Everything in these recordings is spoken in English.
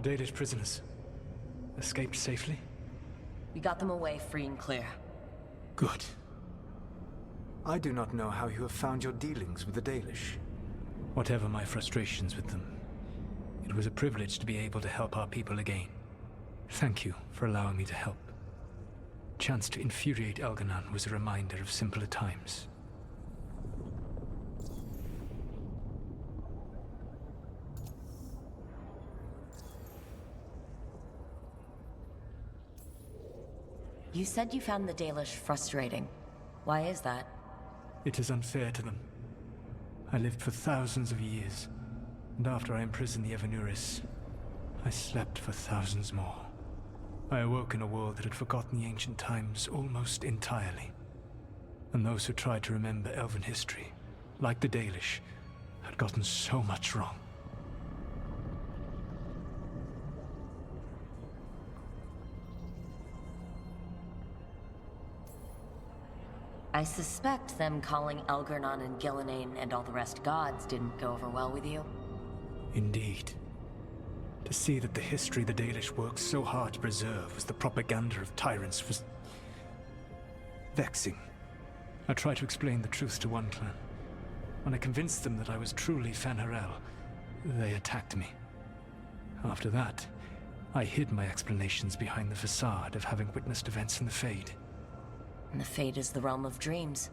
The Dalish prisoners escaped safely? We got them away free and clear. Good. I do not know how you have found your dealings with the Dalish. Whatever my frustrations with them, it was a privilege to be able to help our people again. Thank you for allowing me to help. Chance to infuriate Elganon was a reminder of simpler times. You said you found the Dalish frustrating. Why is that? It is unfair to them. I lived for thousands of years, and after I imprisoned the Evanuris, I slept for thousands more. I awoke in a world that had forgotten the ancient times almost entirely. And those who tried to remember Elven history, like the Dalish, had gotten so much wrong. I suspect them calling Elgar'nan and Gillenane and all the rest gods didn't go over well with you. Indeed. To see that the history the Dalish worked so hard to preserve was the propaganda of tyrants was vexing. I tried to explain the truth to one clan. When I convinced them that I was truly Fen'Harel, they attacked me. After that, I hid my explanations behind the facade of having witnessed events in the Fade. And the Fade is the realm of dreams.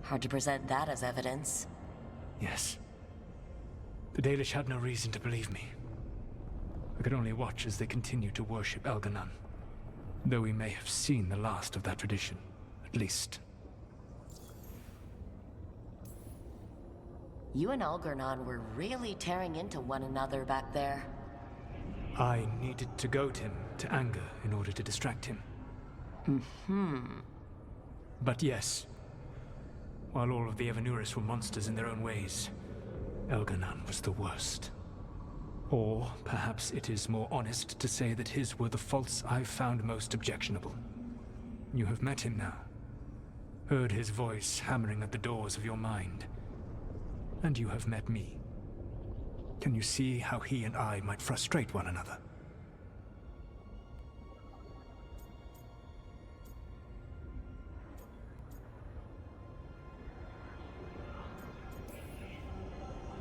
Hard to present that as evidence. Yes. The Dalish had no reason to believe me. I could only watch as they continued to worship Elganon, though we may have seen the last of that tradition, at least. You and Elgar'nan were really tearing into one another back there. I needed to goad him to anger in order to distract him. But yes, while all of the Evanuris were monsters in their own ways, Elganon was the worst. Or perhaps it is more honest to say that his were the faults I found most objectionable. You have met him now, heard his voice hammering at the doors of your mind, and you have met me. Can you see how he and I might frustrate one another?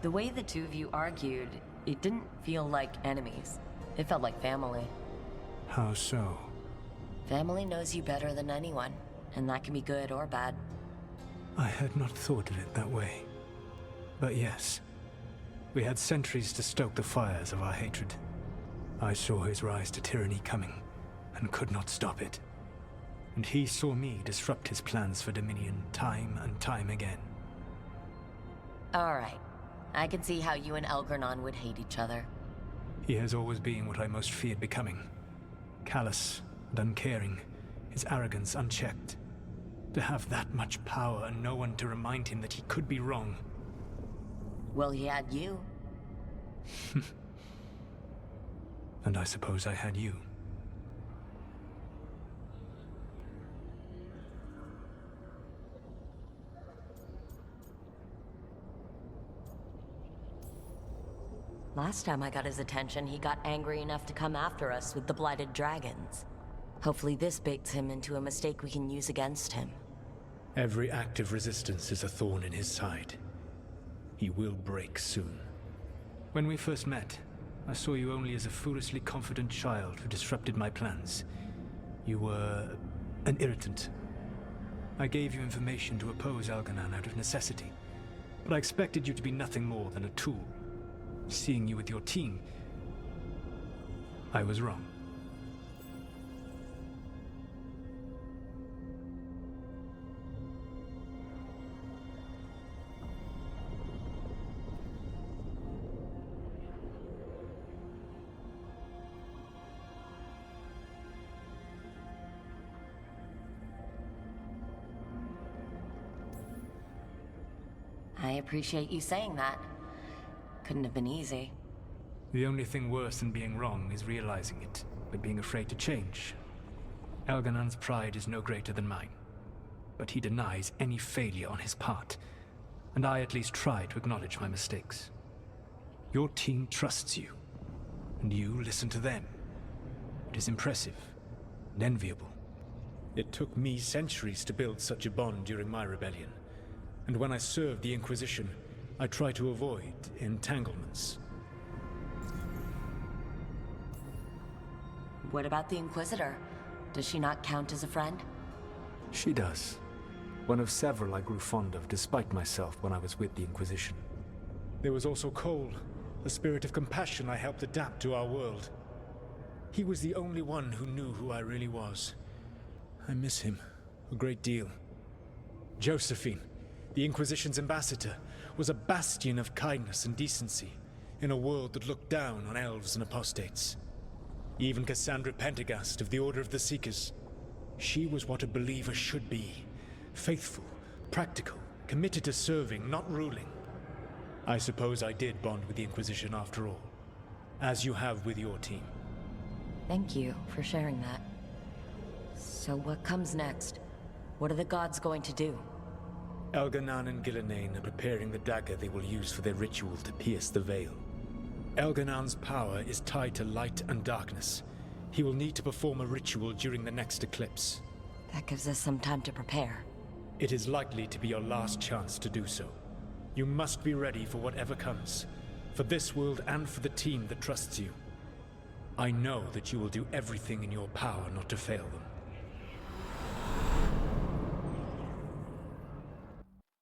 The way the two of you argued, it didn't feel like enemies. It felt like family. How so? Family knows you better than anyone, and that can be good or bad. I had not thought of it that way. But yes, we had centuries to stoke the fires of our hatred. I saw his rise to tyranny coming, and could not stop it. And he saw me disrupt his plans for dominion time and time again. All right. I can see how you and Elgar'nan would hate each other. He has always been what I most feared becoming. Callous and uncaring, his arrogance unchecked. To have that much power and no one to remind him that he could be wrong. Well, he had you. And I suppose I had you. Last time I got his attention, he got angry enough to come after us with the blighted dragons. Hopefully this baits him into a mistake we can use against him. Every act of resistance is a thorn in his side. He will break soon. When we first met, I saw you only as a foolishly confident child who disrupted my plans. You were an irritant. I gave you information to oppose Elganon out of necessity, but I expected you to be nothing more than a tool. Seeing you with your team, I was wrong. I appreciate you saying that. Couldn't have been easy. The only thing worse than being wrong is realizing it, but being afraid to change. Elganon's pride is no greater than mine, but he denies any failure on his part, and I at least try to acknowledge my mistakes. Your team trusts you, And you listen to them. It is impressive and enviable. It took me centuries to build such a bond during my rebellion. And when I served the Inquisition, I tried to avoid entanglements. What about the Inquisitor? Does she not count as a friend? She does. One of several I grew fond of despite myself when I was with the Inquisition. There was also Cole, a spirit of compassion I helped adapt to our world. He was the only one who knew who I really was. I miss him a great deal. Josephine, the Inquisition's ambassador, was a bastion of kindness and decency in a world that looked down on elves and apostates. Even Cassandra Pendergast of the Order of the Seekers. She was what a believer should be. Faithful, practical, committed to serving, not ruling. I suppose I did bond with the Inquisition after all, as you have with your team. Thank you for sharing that. So what comes next? What are the gods going to do? Elganan and Gillenane are preparing the dagger they will use for their ritual to pierce the veil. Elganan's power is tied to light and darkness. He will need to perform a ritual during the next eclipse. That gives us some time to prepare. It is likely to be your last chance to do so. You must be ready for whatever comes, for this world and for the team that trusts you. I know that you will do everything in your power not to fail them.